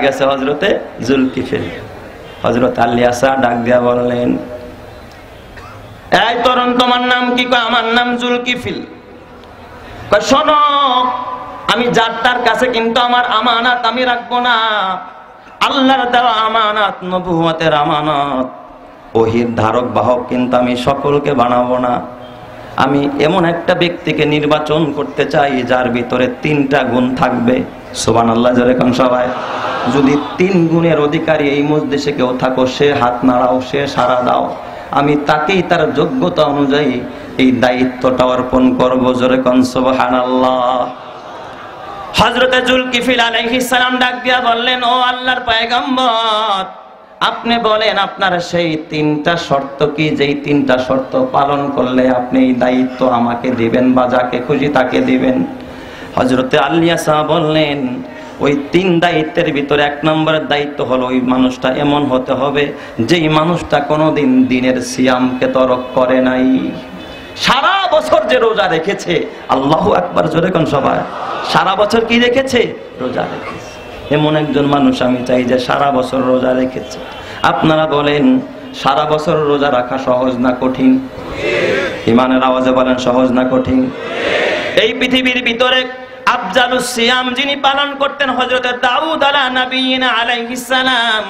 গেছে হযরতে জুলকিফিল। হযরত আলিয়াসা ডাক দিয়া বললেন, এই তরুণ তোমার নাম কি? কয় আমার নাম জুলকিফিল। কয় শোনো, আমি যারটার কাছে কিন্তু আমার আমানত আমি রাখবো না। আল্লাহর দেওয়া আমানত, নবুয়তের আমানত, ওহীর ধারক বাহক কিন্তু আমি সকলকে বানাবো না। আমি এমন একটা ব্যক্তিকে নির্বাচন করতে চাই যার ভিতরে 3টা গুণ থাকবে। সুবহানাল্লাহ জোরে কোন সবাই। যদি 3 গুণের অধিকারী এই মজলিসে কেউ থাকো, সে হাত নাড়াও, সে সাড়া দাও, আমি তাকেই তার যোগ্যতা অনুযায়ী এই দায়িত্বটা অর্পণ করব। জোরে কোন সুবহানাল্লাহ। হযরতে জুলকিফিল আলাইহিস সালাম ডাক দিয়া বললেন, ও আল্লাহর পয়গম্বর, আপনি বলেন আপনার সেই 3টা শর্ত কি, যেই 3টা শর্ত পালন করলে আপনি এই দায়িত্ব আমাকে দিবেন বা যাকে খুশি তাকে দিবেন। হযরতে আলিয়াসা বললেন, ওই 3 দায়িত্বের ভিতরে 1 নম্বর দায়িত্ব হলো ওই মানুষটা এমন হতে হবে যেই মানুষটা কোনোদিন দিনের সিয়ামকে তরক করে নাই। সারা বছর যে রোজা রেখেছে, আল্লাহু আকবার জোরে কোন সবাই, সারা বছর কি রেখেছে? রোজা রেখেছে। এমন একজন মানুষ আমি চাই যে সারা বছর রোজা রেখেছে। আপনারা বলেন, সারা বছর রোজা রাখা সহজ না কঠিন? ইমানের আওয়াজে বলেন, সহজ না কঠিন? এই পৃথিবীর ভিতরে আফজালুস সিয়াম যিনি পালন করতেন, হযরতে দাউদ আলাইহিস সালাম।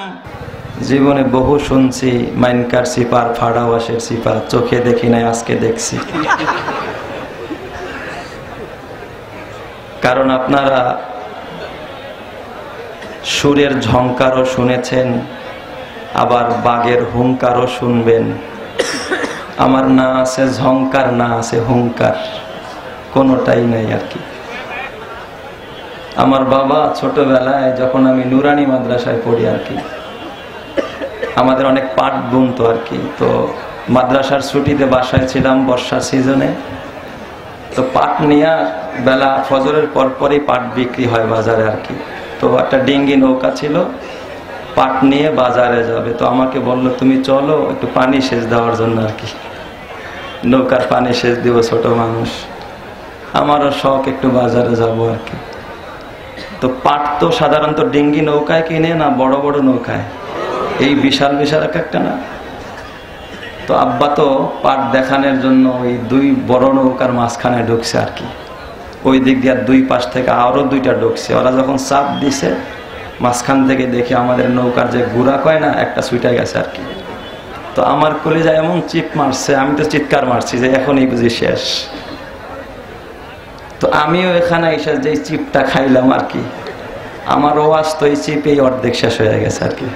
জীবনে বহু শুনছি, মাইনকার সিপার, ফাড়াওয়াশের সিপার, চোখে দেখি নাই, আজকে দেখছি। কারণ আপনারা সুরের ঝংকারও শুনেছেন, আবার বাঘের হুঙ্কারও শুনবেন। আমার না আছে ঝংকার, না আছে হুঙ্কার, কোনোটাই নাই আর কি। আমার বাবা ছোটবেলায় যখন আমি নুরানি মাদ্রাসায় পড়ি আর কি, আমাদের অনেক পাট বুনতো আর কি। তো মাদ্রাসার ছুটিতে বাসায় ছিলাম বর্ষার সিজনে। তো পাট নিয়ে বেলা ফজরের পরপরই পাট বিক্রি হয় বাজারে আর কি। তো একটা ডিঙ্গি নৌকা ছিল, পাট নিয়ে বাজারে যাবে। তো আমাকে বললো, তুমি চলো একটু পানি সেচ দেওয়ার জন্য আর কি। নৌকার পানি সেচ দিব, ছোট মানুষ, আমারও শখ একটু বাজারে যাব আর কি। তো পাট তো সাধারণত ডিঙ্গি নৌকায় কিনে না, বড় বড় নৌকায়, এই বিশাল বিশাল একটা না। তো আব্বা তো পাট দেখানোর জন্য ওই 2 বড় নৌকার মাঝখানে ঢুকছে আর কি। ওই দিক দিয়ে 2 পাশ থেকে আরো 2টা ঢুকছে। ওরা যখন চাপ দিছে, মাঝখান থেকে দেখে আমাদের নৌকার যে গুড়া কয় না, একটা ছুটে গেছে আর কি। তো আমার কলিজা এমন চিপ মারছে, আমি তো চিৎকার মারছি যে এখনই বুঝি শেষ। তো আমিও এখানে এসে যে চিপটা খাইলাম আর কি, আমার ওয়াজ তো এই চিপেই অর্ধেক শেষ হয়ে গেছে আর কি।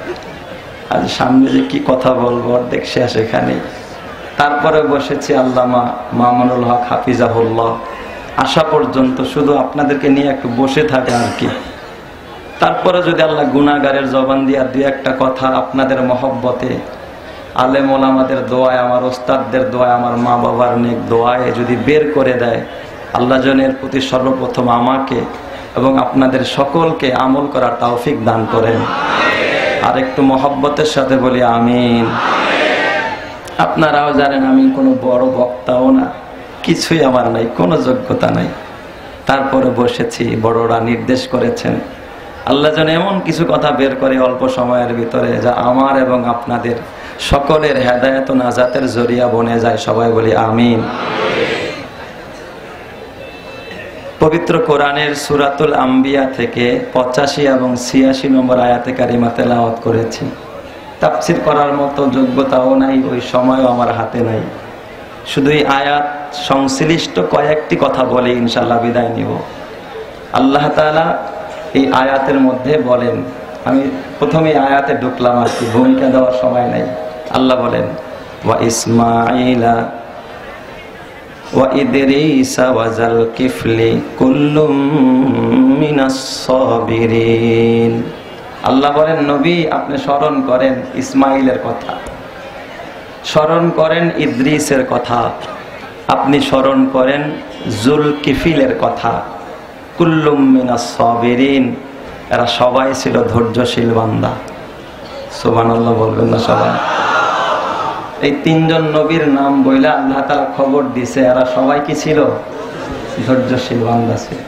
আর সামনে যে কি কথা বলবো, অর্ধেক শেষ এখানে। তারপরে বসেছি আল্লামা মামুনুল হক হাফিজাহুল্লাহ আসা পর্যন্ত, শুধু আপনাদেরকে নিয়ে একটু বসে থাকে আর কি। তারপরে যদি আল্লাহ গুনাহগারের জবান দিয়া 2-1টা কথা আপনাদের মহব্বতে, আলেম ওলামাদের দোয়ায়, আমার ওস্তাদদের দোয়ায়, আমার মা বাবার নেক দোয়ায় যদি বের করে দেয়, আল্লাহ জনের প্রতি সর্বপ্রথম আমাকে এবং আপনাদের সকলকে আমল করার তৌফিক দান করেন। আর একটু মহব্বতের সাথে বলি আমিন। আপনারাও জানেন আমি কোনো বড় বক্তাও না, কিছুই আমার নাই, কোনো যোগ্যতা নাই। তারপরে বসেছি, বড়রা নির্দেশ করেছেন। আল্লাহ যেন এমন কিছু কথা বের করে অল্প সময়ের ভিতরে, যা আমার এবং আপনাদের সকলের হেদায়েত ও নাজাতের জরিয়া বনে যায়। সবাই বলি আমিন। পবিত্র কোরআনের সূরাতুল আম্বিয়া থেকে 85 এবং 86 নম্বর আয়াতে কারিমা তেলাওয়াত করেছি। তাফসীর করার মতো যোগ্যতাও নাই, ওই সময়ও আমার হাতে নাই। শুধু এই আয়াত সংশ্লিষ্ট কয়েকটি কথা বলে ইনশাআল্লাহ বিদায় নিব। আল্লাহ তাআলা এই আয়াতের মধ্যে বলেন, আমি প্রথমে আয়াতে ঢুকলাম আর কি, ভূমিকা দেওয়ার সময় নাই। আল্লাহ বলেন, ওয়া ইসমাঈলা ওয়া ইদরিসা ওয়া যাল কিফলি কুল্লুম মিনাস সাবিরিন। আল্লাহ বলেন, নবী আপনি স্মরণ করেন ইসমাইলের কথা, স্মরণ করেন ইদ্রিসের কথা, আপনি স্মরণ করেন জুলকিফিলের কথা। কুল্লুম মিনাস সাবিরিন, এরা সবাই ছিল ধৈর্যশীল বান্দা। সুবহানাল্লাহ বলবেন না সবাই? এই 3 জন নবীর নাম বইলা আল্লাহ তাআলা খবর দিছে, এরা সবাই কি ছিল? ধৈর্যশীল বান্দা ছিল।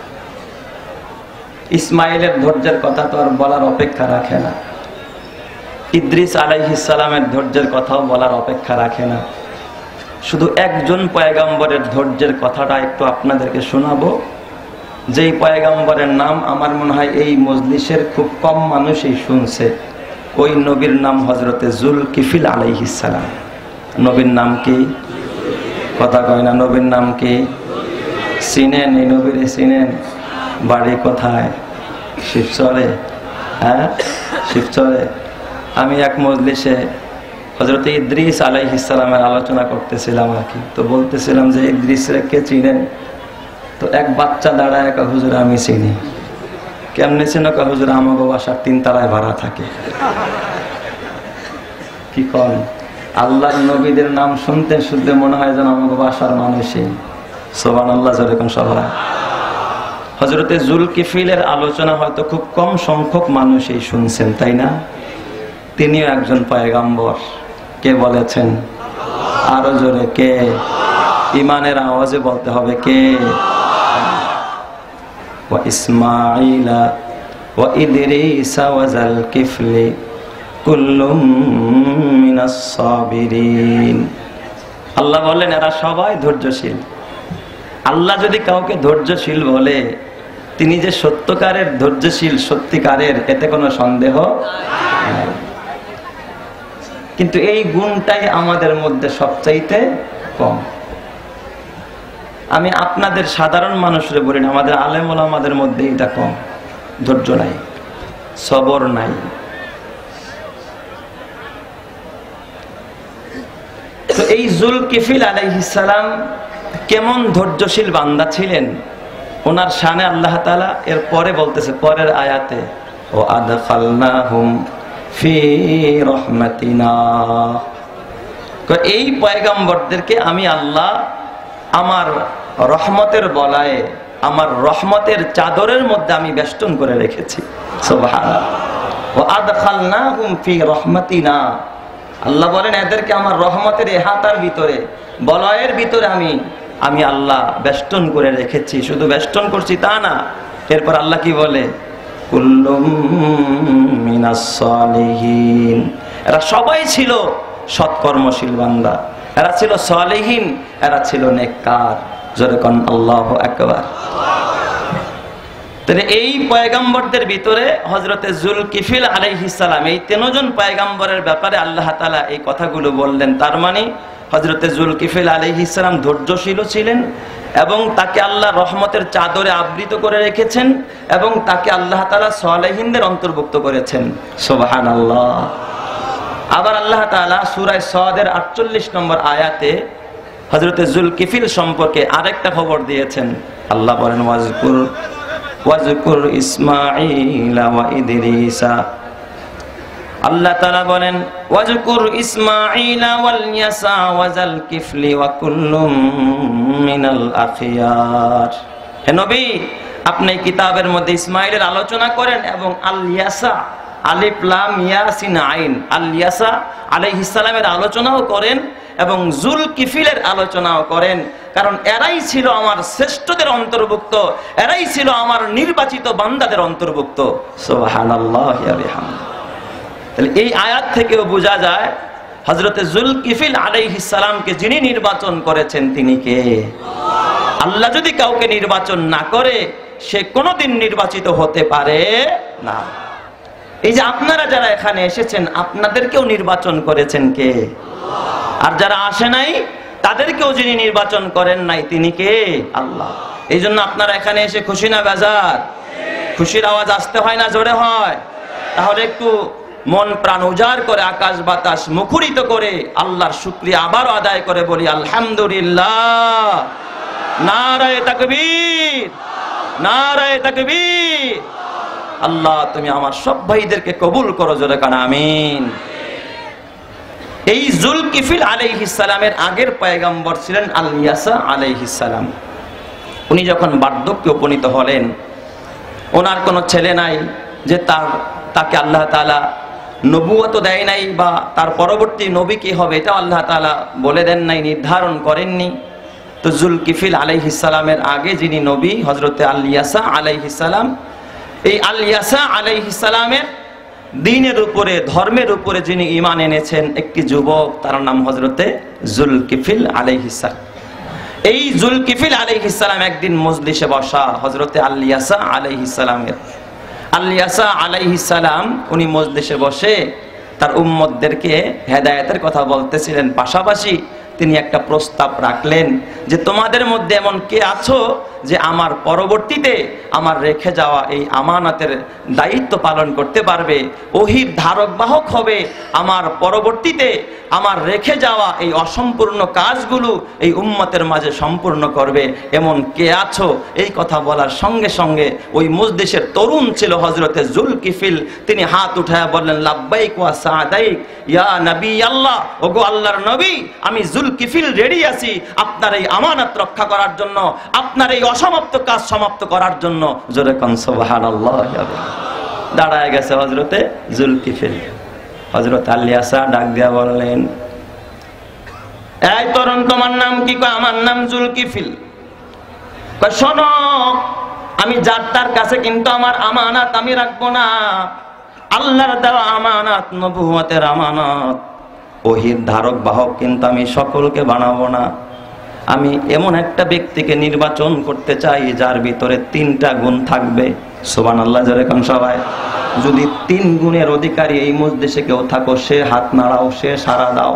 ইসমাইলের ধৈর্যের কথা তো আর বলার অপেক্ষা রাখে না, ইদ্রিস আলাইহিস সালামের ধৈর্যের কথাও বলার অপেক্ষা রাখে না। শুধু একজন পয়গম্বরের ধৈর্যের কথাটা একটু আপনাদেরকে শোনাবো, যেই পয়গম্বরের নাম আমার মনে হয় এই মজলিসের খুব কম মানুষই শুনছে। ওই নবীর নাম হযরতে যুলকিফিল আলাইহিস সালাম। নবীর নাম কি? কথা কয় না, নবীর নাম কি? চিনেন এই নবীরে? চিনেন? বাড়ি কোথায়? শিবচরে। হ্যাঁ, শিবচরে। আমি এক মজলিসে হযরতে ইদ্রিস আলাইহিস সালামের আলোচনা করতেছিলাম আর কি। তো বলতেছিলাম যে ইদ্রিসরে কে চিনেন? তো এক বাচ্চা দাঁড়ায়, এক হুজুর আমি চিনি। কেমনে চিনো? হুজুর আমাকে বাসার 3 তলায় ভাড়া থাকে। কি কন? আল্লাহর নবীদের নাম শুনতে শুনতে মনে হয় যেন আমাকে বাসার মানুষই। সুবহানাল্লাহ, যেরকম সবাই। হযরতে যুলকিফিলের আলোচনা হয়তো খুব কম সংখ্যক মানুষই শুনছেন, তাই না? তিনিও একজন পয়গম্বর। কে বলেছেন? আরো জোরে কে? ইমানের আওয়াজে বলতে হবে কে? ওয়া ইসমাঈলা ওয়া ইদরিসা ওয়া যালকিফলি কুল্লুম মিনাস সাবিরিন। আল্লাহ বলেন এরা সবাই ধৈর্যশীল। আল্লাহ যদি কাউকে ধৈর্যশীল বলে, তিনি যে সত্যকারের ধৈর্যশীল, সত্যিকারের, এতে কোনো সন্দেহ নাই। কিন্তু এই গুণটাই আমাদের মধ্যে সবচাইতে কম। আমি আপনাদের সাধারণ মানুষরে বলি না, আমাদের আলেম ওলামাদের মধ্যে এটা কম। ধৈর্য নাই, সবর নাই। তো এই যুলকিফিল আলাইহিস সালাম কেমন ধৈর্যশীল বান্দা ছিলেন, ওনার শানে আল্লাহ তাআলা এর পরে বলতেছে, পরের আয়াতে, ও আদখালনাহুম ফি রাহমাতিনা। এই পয়গম্বরদেরকে আমি আল্লাহ আমার রহমতের বলায়ে, আমার রহমতের চাদরের মধ্যে আমি বেষ্টন করে রেখেছি। সুবহানাল্লাহ। ও আদখালনাহুম ফি রাহমাতিনা। আল্লাহ বলেন এদেরকে আমার রহমতের এহাতার ভিতরে, বলয়ের ভিতরে আমি আল্লাহ বেষ্টন করে রেখেছি। শুধু বেষ্টন করছি তা না, এরপর আল্লাহ কি বলে? কুল্লুম মিনাস সালিহিন। এরা সবাই ছিল সৎকর্মশীল বান্দা, এরা ছিল সালিহিন, এরা ছিল নেককার। জোরে কোন আল্লাহু আকবার। তাহলে এই পয়গম্বরদের ভিতরে হযরতে যুলকিফিল আলাইহিস সালাম, এই 3 জন পয়গম্বরের ব্যাপারে আল্লাহ তাআলা এই কথাগুলো বললেন। তার মানে হযরতে যুলকিফিল আলাইহিস সালাম ধৈর্যশীল ছিলেন, এবং তাকে আল্লাহ রহমতের চাদরে আবৃত করে রেখেছেন, এবং তাকে আল্লাহ তাআলা সালেহিনদের অন্তর্ভুক্ত করেছেন। সুবহানাল্লাহ। আবার আল্লাহ তাআলা সূরা সাদের 48 নম্বর আয়াতে হযরতে যুলকিফিল সম্পর্কে আরেকটা খবর দিয়েছেন। আল্লাহ বলেন, ওয়াজকুর ইসমাঈলা ওয়া ইদরিসা। আল্লাহ তাআলা বলেন, ওয়াজকুর ইসমাঈলা ওয়াল ইয়াসা ওয়া যালকিফলি ওয়া কুল্লুম মিনাল আখিয়ার। হে নবী, আপনি কিতাবের মধ্যে ইসমাঈলের আলোচনা করেন এবং আল ইয়াসা, আলিফ লাম ইয়া সিন আইন, আল ইয়াসা আলাইহিস সালামের আলোচনাও করেন এবং যুলকিফিলের আলোচনাও করেন, কারণ এরাই ছিল আমার শ্রেষ্ঠদের অন্তর্ভুক্ত, এরাই ছিল আমার নির্বাচিত বান্দাদের অন্তর্ভুক্ত। সুবহানাল্লাহ ওয়া বিহামদিহি। তাহলে এই আয়াত থেকেও বোঝা যায় হযরতে যুলকিফিল আলাইহিস সালামকে যিনি নির্বাচন করেছেন তিনি কে? আল্লাহ যদি কাউকে নির্বাচন না করে, সে কোনোদিন নির্বাচিত হতে পারে না। এই যে আপনারা যারা এখানে এসেছেন, আপনাদেরকেও নির্বাচন করেছেন কে? আর যারা আসে নাই, তাদেরকেও যিনি নির্বাচন করেন নাই তিনি কে? আল্লাহ। এই জন্য আপনারা এখানে এসে খুশি না বেজার? খুশির আওয়াজ আসতে হয় না জোরে হয়? তাহলে একটু মন প্রাণ উজাড় করে, আকাশ বাতাস মুখরিত করে আল্লাহর শুকরিয়া আবারও আদায় করে বলি আলহামদুলিল্লাহ। নারায়ে তাকবীর, নারায়ে তাকবীর। আল্লাহ তুমি আমার সব ভাইদেরকে কবুল করো, জোরে কান আমিন। এই যুলকিফিল আলাইহিস সালামের আগের পয়গম্বর ছিলেন আল ইয়াসা আলাইহিস সালাম। উনি যখন বার্ধক্যে উপনীত হলেন, ওনার কোনো ছেলে নাই যে তাকে আল্লাহ তাআলা নবুয়ত দেয় নাই, বা তার পরবর্তী নবী কি হবে এটা আল্লাহ তাআলা বলে দেন নাই, নির্ধারণ করেননি। তো যুলকিফিল আলাইহিস সালামের আগে যিনি নবী হযরতে আল ইয়াসা আলাইহিস সালাম, এই আল-ইয়াসা আলাইহিস সালামের দ্বীনের উপরে, ধর্মের উপরে যিনি ঈমান এনেছেন একটি যুবক, তার নাম হযরতে যুলকিফিল আলাইহিস সালাম। এই যুলকিফিল আলাইহিস সালাম একদিন মজলিসে বসা হযরতে আল-ইয়াসা আলাইহিস সালামের। আল-ইয়াসা আলাইহিস সালাম উনি মজলিসে বসে তার উম্মতদেরকে হেদায়েতের কথা বলতেছিলেন, পাশাপাশি তিনি একটা প্রস্তাব রাখলেন যে তোমাদের মধ্যে এমন কে আছো যে আমার পরবর্তীতে আমার রেখে যাওয়া এই আমানতের দায়িত্ব পালন করতে পারবে, ওহীর ধারক বাহক হবে, আমার পরবর্তীতে আমার রেখে যাওয়া এই অসম্পূর্ণ কাজগুলো এই উম্মতের মাঝে সম্পূর্ণ করবে, এমন কে আছো? এই কথা বলার সঙ্গে সঙ্গে ওই মজলিসের তরুণ ছিল হযরতে যুলকিফিল, তিনি হাত উঠায়া বললেন লাব্বাইক ওয়া সাদাইক ইয়া নবী আল্লাহ, ওগো আল্লাহর নবী, আমি যুলকিফিল রেডি আছি আপনার এই আমানত রক্ষা করার জন্য, আপনার এই অসমাপ্ত কাজ সমাপ্ত করার জন্য। জোরে কোন সুবহানাল্লাহ। দাঁড়ায় গেছে হযরতে যুলকিফিল। হযরত আল-ইয়াসা ডাক দিয়া বললেন, এই তরুণ তোমার নাম কি? কয় আমার নাম যুলকিফিল। কয় শোনো, আমি যার তার কাছে কিন্তু আমার আমানত আমি রাখবো না। আল্লাহর দেওয়া আমানত, নবুয়তের আমানত, ওহীর ধারক বাহক কিন্তু আমি সকলকে বানাবো না। আমি এমন একটা ব্যক্তিকে নির্বাচন করতে চাই যার ভিতরে 3টা গুণ থাকবে। সুবহানাল্লাহ, যেরকম সবাই যদি 3 গুণের অধিকারী এই মজলিসে কেউ থাকো, সে হাত নাড়াও, সে সাড়া দাও,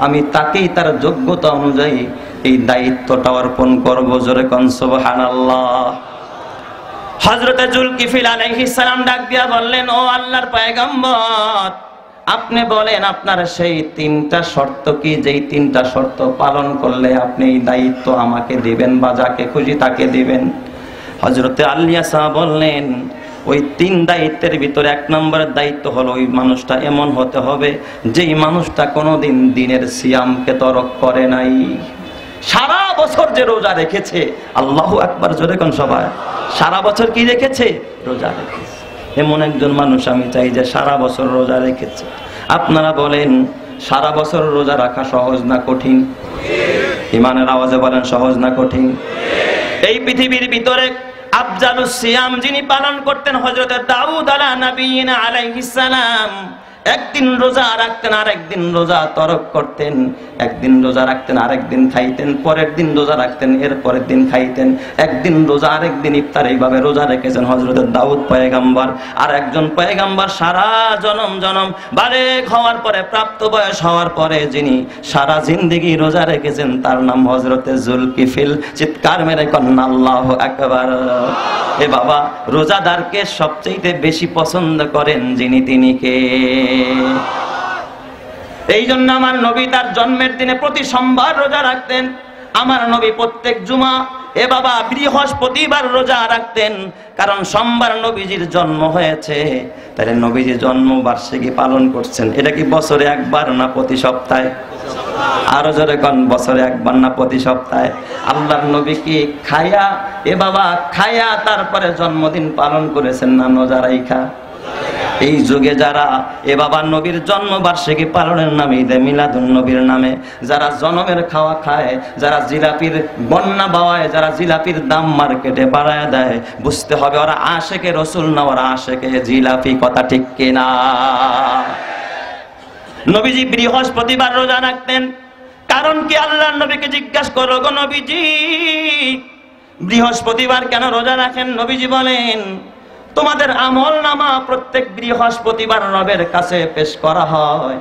আমি তাকেই তার যোগ্যতা অনুযায়ী এই দায়িত্বটা অর্পণ করবো। যেরকম সুবহানাল্লাহ। হযরতে যুলকিফিল আলাইহিস সালাম ডাক দিয়া বললেন, ও আল্লাহর পয়গম্বর, আপনি বলেন আপনার সেই 3টা শর্ত কি, যেই 3টা শর্ত পালন করলে আপনি এই দায়িত্ব আমাকে দিবেন বা যাকে খুশি তাকে দিবেন। হযরতে আল-ইয়াসা বললেন, ওই 3 দায়িত্বের ভিতরে 1 নম্বরের দায়িত্ব হলো ওই মানুষটা এমন হতে হবে যেই মানুষটা কোনোদিন দিনের সিয়ামকে তরক করে নাই। সারা বছর যে রোজা রেখেছে, আল্লাহু আকবার, জোরে কোন সবাই, সারা বছর কি রেখেছে? রোজা রেখেছে। এমন একজন মানুষ আমি চাই যে সারা বছর রোজা রেখেছে। আপনারা বলেন সারা বছর রোজা রাখা সহজ না কঠিন? ইমানের আওয়াজে বলেন সহজ না কঠিন? এই পৃথিবীর ভিতরে আফজালুস সিয়াম যিনি পালন করতেন হযরত দাউদ আলাইহিস সালাম, একদিন রোজা রাখতেন আর একদিন রোজা তরক করতেন, একদিন রোজা রাখতেন আর একদিন খাইতেন, পরের দিন রোজা রাখতেন, এর পরের দিন খাইতেন, একদিন রোজা আর একদিন ইফতার, এইভাবে রোজা রেখেছেন হযরত দাউদ পয়গম্বর। আর একজন পয়গম্বর সারা জনম জনম বালেগ হওয়ার পরে, প্রাপ্ত বয়স হওয়ার পরে যিনি সারা জিন্দেগি রোজা রেখেছেন, তার নাম হযরতে যুলকিফিল। চিৎকার মেরে কন্যা আল্লাহু আকবার। এ বাবা, রোজাদারকে সবচেয়ে বেশি পছন্দ করেন যিনি, তিনি কে? এই জন্য আমার নবী তার জন্মের দিনে প্রতি সোমবার রোজা রাখতেন। আমার নবী প্রত্যেক জুমা, এ বাবা, বৃহস্পতিবার রোজা রাখতেন, কারণ সোমবার নবীজির জন্ম হয়েছে। তাহলে নবীজির জন্ম বার্ষিকী পালন করছেন। এটা কি বছরে একবার না প্রতি সপ্তাহে? আরো জোরে কোন, বছরে একবার না প্রতি সপ্তাহে? আল্লাহর নবী কি খায়া, এ বাবা, খায়া তারপরে জন্মদিন পালন করেছেন না রোজা রাইখা? এই যুগে যারা এ বাবা নবীর জন্মবার্ষিকী পালনের নামে, ঈদে মিলাদুন নবীর নামে যারা জনমের খাওয়া খায়, যারা জিলাপির বন্যা বাওয়ায়, যারা জিলাপির দাম মার্কেটে বাড়ায় দেয়, বুঝতে হবে ওরা আশেকে রসুল না, ওরা আশেকে জিলাপি। কথা ঠিক কিনা? নবীজি বৃহস্পতিবার রোজা রাখতেন। কারণ কি? আল্লাহর নবীকে জিজ্ঞাসা করো, গো নবীজি, বৃহস্পতিবার কেন রোজা রাখেন? নবীজি বলেন, তোমাদের আমল নামা প্রত্যেক বৃহস্পতিবার রবের কাছে পেশ করা হয়,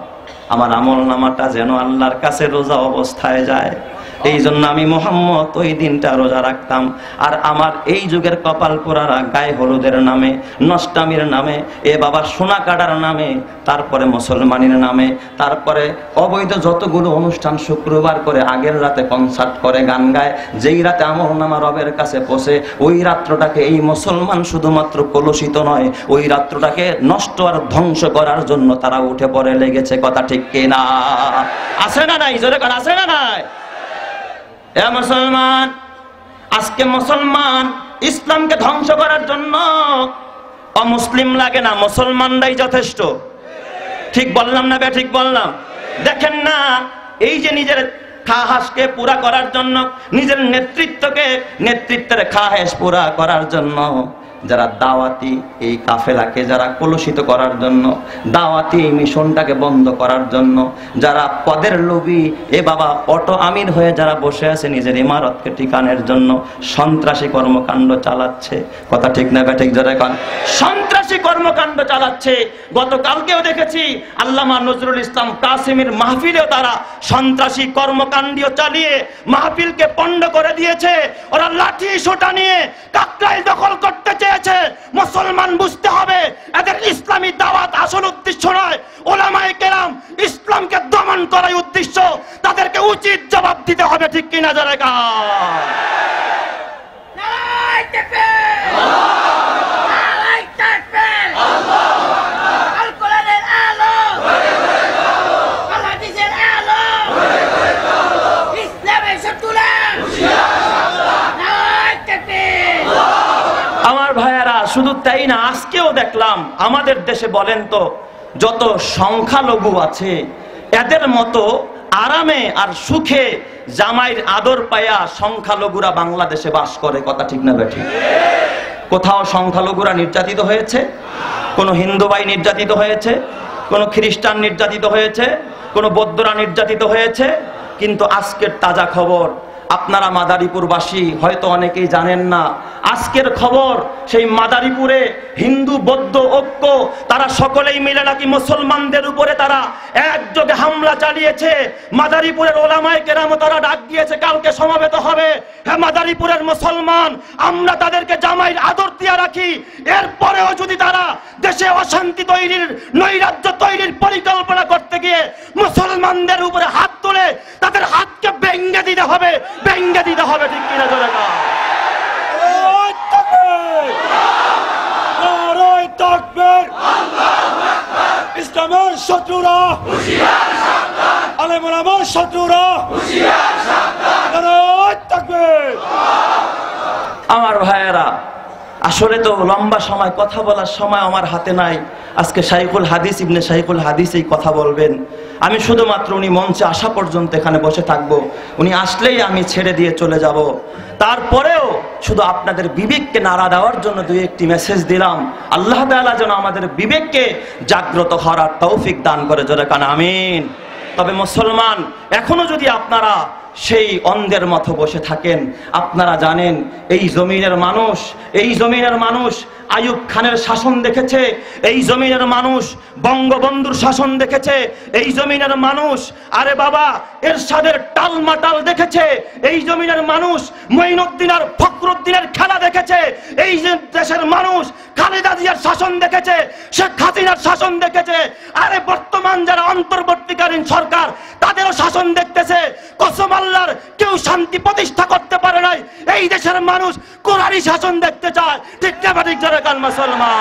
আমার আমল নামাটা যেন আল্লাহর কাছে রোজা অবস্থায় যায়। এই জন্য আমি মুহাম্মদ ওই দিনটা রোজা রাখতাম। আর আমার এই যুগের কপাল পোড়ারা গায়ে হলুদের নামে, নষ্টামির নামে, এ বাবা সোনা কাটার নামে, তারপরে মুসলমানের নামে, তারপরে অবৈধ যতগুলো অনুষ্ঠান শুক্রবার করে, আগের রাতে কনসার্ট করে, গান গায়, যেই রাতে আমল নামা রবের কাছে পৌঁছে, ওই রাত্রটাকে এই মুসলমান শুধুমাত্র কলুষিত নয়, ওই রাত্রটাকে নষ্ট আর ধ্বংস করার জন্য তারা উঠে পড়ে লেগেছে। কথা ঠিক কিনা? আছে না নাই? জোরে কোন, আছে না নাই? এ মুসলমান, আজকে মুসলমান ইসলামকে ধ্বংস করার জন্য অমুসলিম লাগে না, মুসলমানরাই যথেষ্ট। ঠিক বললাম না? ঠিক বললাম? দেখেন না, এই যে নিজের খাহাসকে পুরা করার জন্য, নিজের নেতৃত্বের খাহেশ পুরা করার জন্য যারা দাওয়াতি এই কাফেলাকে যারা কলুষিত করার জন্য, দাওয়াতি এই মিশনটাকে বন্ধ করার জন্য, যারা পদের লোভী এ বাবা অটো আমির হয়ে যারা বসে আছে নিজের ইমারতকে ঠিকানের জন্য সন্ত্রাসী কর্মকাণ্ড চালাচ্ছে। কথা ঠিক না ব্যাঠিক যারা কান? সন্ত্রাসী কর্মকাণ্ড চালাচ্ছে। গতকালকেও দেখেছি আল্লামা নজরুল ইসলাম কাসিমের মাহফিলেও তারা সন্ত্রাসী কর্মকাণ্ড চালিয়ে মাহফিলকে পণ্ড করে দিয়েছে। ওরা লাঠি সোটা নিয়ে কাকরাইল দখল করতে চেয়েছে। মুসলমান বুঝতে হবে এদের ইসলামী দাওয়াত আসল উদ্দেশ্য নয়, উলামায়ে কেরাম ইসলামকে দমন করাই উদ্দেশ্য। তাদেরকে উচিত জবাব দিতে হবে, ঠিক কিনা যারা কা? আমার ভাইয়ারা শুধু তাই না, আজকেও দেখলাম আমাদের দেশে বলেন তো যত সংখ্যালঘু আছে এদের মতো আরামে আর সুখে জামাইর আদর পায়া সংখ্যালঘুরা বাংলাদেশে বাস করে। কথা ঠিক না বেঠিক? কোথাও সংখ্যালঘুরা নির্যাতিত হয়েছে? কোন হিন্দু ভাই নির্যাতিত হয়েছে? কোন খ্রিস্টান নির্যাতিত হয়েছে? কোন বৌদ্ধরা নির্যাতিত হয়েছে? কিন্তু আজকের তাজা খবর, আপনারা মাদারীপুরবাসী হয়তো অনেকেই জানেন না, আজকের খবর সেই মাদারীপুরে হিন্দু বৌদ্ধ ঐক্য তারা সকলেই মিলে নাকি মুসলমানদের উপরে তারা একযোগে হামলা চালিয়েছে। মাদারীপুরের ওলামায়ে কেরাম তারা ডাক দিয়েছে কালকে সমাবেত হবে। হ্যাঁ মাদারীপুরের মুসলমান, আমরা তাদেরকে জামাইর আদর দিয়ে রাখি, এরপরেও যদি তারা দেশে অশান্তি তৈরির নৈরাজ্য তৈরির পরিকল্পনা করতে গিয়ে মুসলমানদের উপরে হাত তুলে তাদের হাতকে ভেঙে দিতে হবে, ভেঙে দিতে হবে, ঠিক কিনা জোরে না? ইসলামের শত্রুরা হুঁশিয়ার সাবধান, আলেমুল আমার শত্রুরা হুঁশিয়ার সাবধান। আমার ভাইয়েরা আসলে তো লম্বা সময় কথা বলার সময় আমার হাতে নাই। আজকে শাইখুল হাদিস ইবনে শাইখুল হাদিস এই কথা বলবেন, আমি শুধুমাত্র উনি মঞ্চে আসা পর্যন্ত এখানে বসে থাকবো। উনি আসলেই আমি ছেড়ে দিয়ে চলে যাব। তারপরেও শুধু আপনাদের বিবেককে নাড়া দেওয়ার জন্য দুই একটি মেসেজ দিলাম। আল্লাহ তাআলা যেন আমাদের বিবেককে জাগ্রত হওয়ার তৌফিক দান করে, জোরে কান আমিন। তবে মুসলমান, এখনো যদি আপনারা সেই অন্ধের মতো বসে থাকেন, আপনারা জানেন এই জমিনের মানুষ আইয়ুব খানের শাসন দেখেছে, এই জমিনের মানুষ বঙ্গবন্ধুর শাসন দেখেছে, এই জমিনের মানুষ আরে বাবা এরশাদের টালমাটাল দেখেছে, এই জমিনের মানুষ মঈনুদ্দিন আর ফখরুদ্দিনের খেলা দেখেছে, এই দেশের মানুষ খালেদা জিয়ার শাসন দেখেছে, শেখ হাসিনার শাসন দেখেছে। আরে বর্তমান যারা অন্তর্বর্তীকালীন সরকার তাদেরও শাসন দেখতেছে। কসম আল্লাহর, কেউ শান্তি প্রতিষ্ঠা করতে পারে নাই। এই দেশের মানুষ কোরআনী শাসন দেখতে চায়, ঠিক না ঠিক? যারা কাল মুসলমান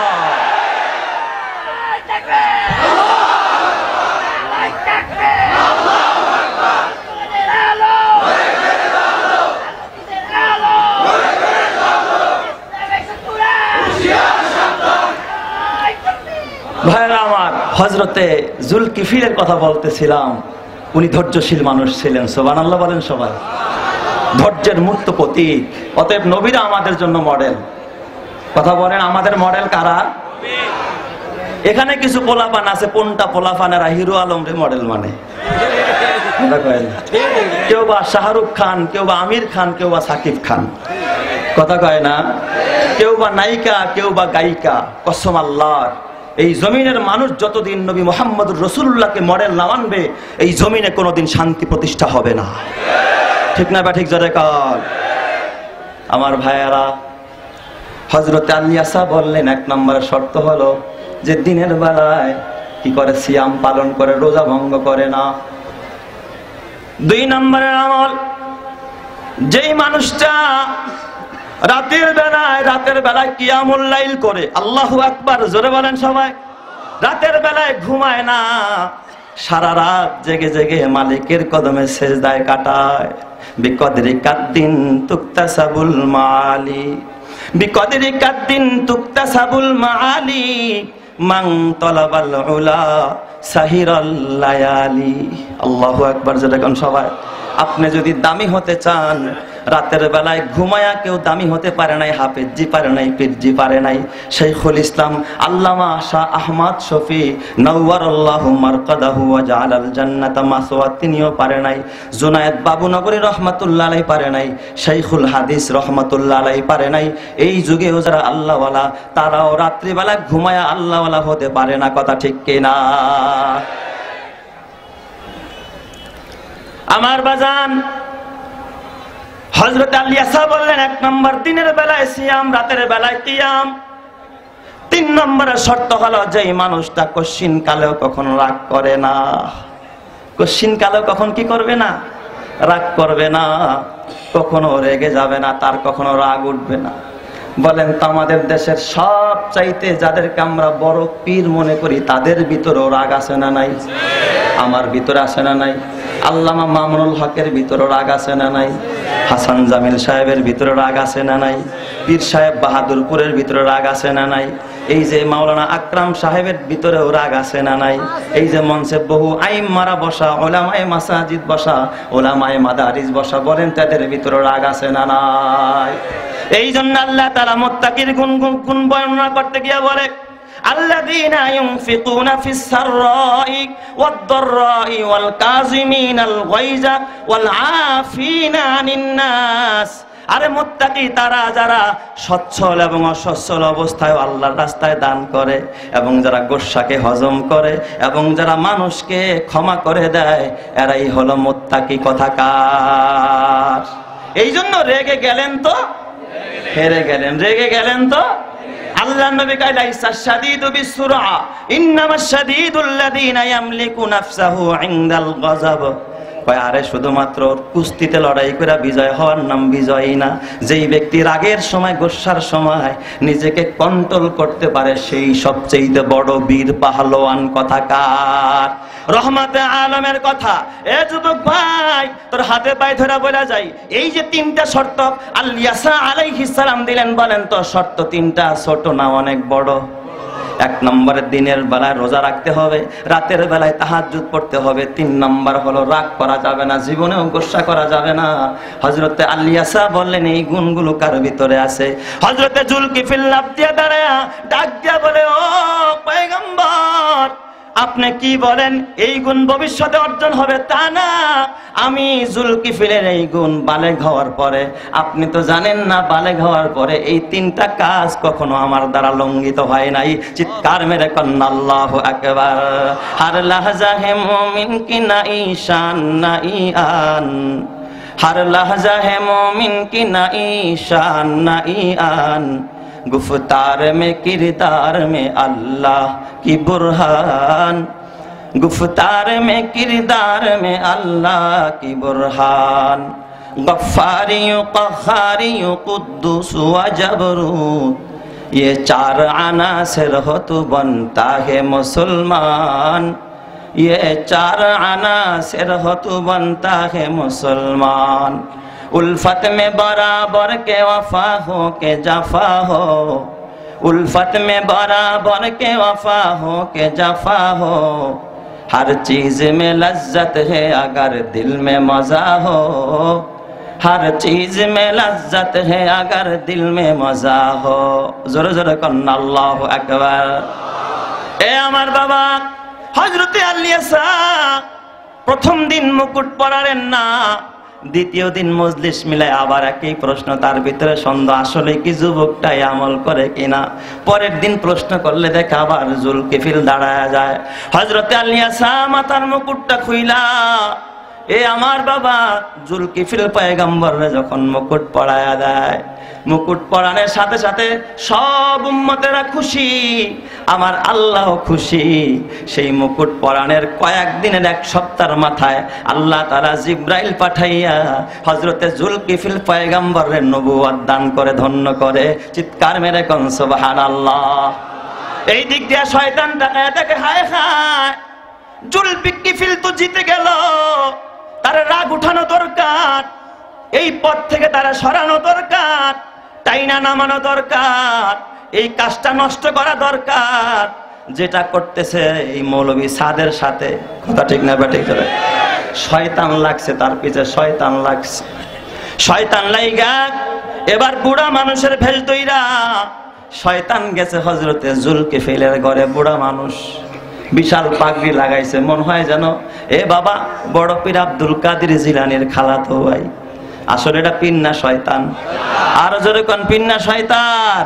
ভাইরা আমার, হযরতে জুলকিফিলের কথা বলতেছিলাম। উনি ধৈর্যশীল মানুষ ছিলেন, সুবহানাল্লাহ বলেন সবাই। ধৈর্যের মূর্ত প্রতীক। অতএব নবীরা আমাদের জন্য মডেল। কথা বলেন, আমাদের মডেল কারা? এখানে কিছু পোলাপান আছে, কোনটা পোলাপানেরা হিরো আলম রে মডেল মানে। কেউ বা শাহরুখ খান, কেউ বা আমির খান, কেউ বা সাকিব খান। কথা কয় না? কেউ বা নায়িকা, কেউ বা গায়িকা। কসম আল্লাহর, এই জমিনের মানুষ যতদিন নবী মুহাম্মদুর রাসূলুল্লাহকে মডেল না মানবে, এই জমিনে কোনোদিন শান্তি প্রতিষ্ঠা হবে না, ঠিক না বা ঠিক? জোরে কাল আমার ভাইয়ারা, হযরত আলী আসা বললেন এক নম্বরের শর্ত হলো যে দিনের বেলায় কি করে? সিয়াম পালন করে, রোজা ভঙ্গ করে না। দুই নম্বরের আমল, যেই মানুষটা রাতের বেলায় কিয়ামুল লাইল করে, আল্লাহু আকবার জোরে বলেন সবাই। রাতের বেলায় ঘুমায় না, সারা রাত জেগে জেগে মালিকের কদমে সেজদায় কাটায়। বিকদরি কাদ্দিন তুকতাসাবুল মাআলি, বিকদরি কাদ্দিন তুকতাসাবুল মাআলি, মান তালাবাল উলা সাহিরাল লায়ালি। আল্লাহু আকবার জোরে কোন সবাই। আপনি যদি দামি হতে চান, রাতের বেলায় ঘুমায়া কেউ দামি হতে পারে নাই, হাফেজি পারে নাই, পীরজি পারে নাই। শাইখুল ইসলাম আল্লামা শাহ আহমদ শফি নওয়ারাল্লাহু মারকাদাহু ওয়া জাআলাল জান্নাতা মাসওয়া তিনিও পারে নাই। জুনায়েদ বাবুনগরী রহমাতুল্লাহ আলাইহি পারে নাই। শাইখুল হাদিস রহমাতুল্লাহ আলাইহি পারে নাই। এই যুগেও যারা আল্লাহওয়ালা তারাও রাত্রিবেলা ঘুমায়া আল্লাহওয়ালা হতে পারে না, কথা ঠিক কিনা? আমার বাজান হযরত আলী আসা বললেন, 1 নম্বর দিনের বেলায় সিয়াম, রাতের বেলায় কিয়াম। 3 নম্বরের শর্ত হলো যেই মানুষটা কশিন কালেও কখনো রাগ করে না। কশিন কালেও কখন কি করবে না? রাগ করবে না, কখনো রেগে যাবে না, তার কখনো রাগ উঠবে না। বলেন তো আমাদের দেশের সব চাইতে যাদেরকে আমরা বড় পীর মনে করি তাদের ভিতরেও রাগ আছে না নাই? আমার ভিতরে আছে না নাই? আল্লামা মামুনুল হকের ভিতরে রাগ আছে না নাই? হাসান জামিল সাহেবের ভিতরে রাগ আছে না নাই? পীর সাহেব বাহাদুরপুরের ভিতরে রাগ আছে না নাই? এই যে মাওলানা আকরাম সাহেবের ভিতরেও রাগ আছে না নাই? এই যে মঞ্চে বহু আইম্মারা বসা, ওলামায়ে মাসাজিদ বসা, ওলামায়ে মাদারিস বসা, বলেন তাদের ভিতরে রাগ আছে না নাই? এই জন্য আল্লাহ তাআলা মুত্তাকির গুণ বর্ণনা করতে গিয়ে বলে, আল্লাযীনা ইউনফিকুনা ফিস সাররাই ওয়াদ দাররাই ওয়াল কাযিমিনাল গায়জা ওয়াল আফিনা আনিন নাস। আরে মুত্তাকি তারা যারা সচ্ছল এবং অসচ্ছল অবস্থায় আল্লাহর রাস্তায় দান করে, এবং যারা গোশাকে হজম করে, এবং যারা মানুষকে ক্ষমা করে দেয়, এরাই হলো মুত্তাকি কথাকার। এই জন্য রেগে গেলেন তো হেরে গেলেন, রেগে গেলেন তো। আল্লাহ নবী কয়, লাইসা শাদীদু বিসুরআ ইন্নামাশ শাদীদুল্লাযীনা ইয়ামলিকু নাফসাহু ইনদাল গাযাব। কয় আরে শুধুমাত্র কুস্তিতে লড়াই করে বিজয় হওয়ার নাম বিজয়ী না। যেই ব্যক্তি রাগের সময়, গোসার সময় নিজেকে কন্ট্রোল করতে পারে, সেই সবচেয়ে বড় বীর পাহলোয়ান কথাকার। রহমাতে আলমের কথা, এ যুবক ভাই তোর হাতে পায়ে ধরা বলা যায়। এই যে 3টা শর্ত আল্লাহ আলাইহিস সালাম দিলেন, বলেন তো শর্ত 3টা ছোট না অনেক বড়? 1 নম্বরে দিনের বেলায় রোজা রাখতে হবে, রাতের বেলায় তাহাজ্জুদ পড়তে হবে। 3 নম্বর হলো রাগ করা যাবে না, জীবনেও গোসা করা যাবে না। হযরতে আলিয়াসা বললেন এই গুণগুলো কার ভিতরে আছে? হযরতে জুলকিফিল লাফ দিয়ে দাঁড়ায়া ডাক দিয়া বলে, ও পয়গম্বর আপনি কি বলেন এই গুণ ভবিষ্যতে অর্জন হবে? তা না, আমি জুলকিফিলের এই গুণ বালেগ হওয়ার পরে, আপনি তো জানেন না বালেগ হওয়ার পরে এই 3টা কাজ কখনো আমার দ্বারা লঙ্ঘিত হয় নাই। চিৎকার মেরে কন্না আল্লাহু আকবার। হার লাহজা হে মুমিন কি নাই শান নাই আন, হার লাহজা হে মুমিন কি নাই শান নাই আন, गुफ्तार में किरदार में अल्लाह की बुरहान, गुफ्तार में किरदार में अल्लाह की बुरहान, गफ्फारियों क़हारियों कुद्दूस व जबरूत, ये 4 अनासिर हो तो बनता है मुसलमान, ये 4 अनासिर हो तो बनता है मुसलमान। उल्फत में बराबर के वफा हो के जफा हो, उल्फत में बराबर के वफा हो के जफा हो, हर चीज में लज्जत है अगर दिल में मजा हो, हर चीज में लज्जत है अगर दिल में मजा हो। जोरे जोरे कन्ना अल्लाहु আকবার। ए আমার বাবা হযরতে আলিয়াসা প্রথম দিন মুকুট পরালেন না, দ্বিতীয় দিন মজলিস মিলায় আবার একই প্রশ্ন, তার ভিতরে সন্দেহ আসলে কি যুবকটাই আমল করে কিনা। পরের দিন প্রশ্ন করলে দেখে আবার জুলকিফিল দাঁড়ায়া যায়। হযরতে আলিয়াসা মাথার মুকুটটা খুইলা, এ আমার বাবা জুলকিফিল পয়গম্বরে যখন মুকুট পরায়া দেয়, মুকুট পরানোর সাথে সাথে সব উম্মতেরা খুশি, আমার আল্লাহ খুশি। সেই মুকুট পরানোর কয়েকদিনের 1 সপ্তাহের মাথায় আল্লাহ তাআলা জিবরাইল পাঠাইয়া হযরতে জুলকিফিল পয়গম্বরের নবুয়ত দান করে ধন্য করে। চিৎকার মেরে কোন সুবহানাল্লাহ। এই দিক দিয়ে শয়তান তাকায় দেখে, হায় হায় জুলকিফিল তো জিতে গেল, তার রাগ উঠানো দরকার, এই পথ থেকে তারা সরানো দরকার, টাইনা নামানো দরকার, এই কাজটা নষ্ট করা দরকার। যেটা করতেছে এই মৌলভী সাদের সাথে, কথা ঠিক না বেঠিক? শয়তান লাগছে তার পিছে, শয়তান লাগছে। শয়তান লাইগা এবার বুড়া মানুষের ভেষ দইরা শয়তান গেছে হযরতে জুলকিফিলের ঘরে। বুড়া মানুষ, বিশাল পাগড়ি লাগাইছে, মন হয় যেন এ বাবা বড় পীর আব্দুল কাদের জিলানীর খালাতো ভাই। আসলে এটা পীর না শয়তান? আর জোরে কোন পীর না শয়তান?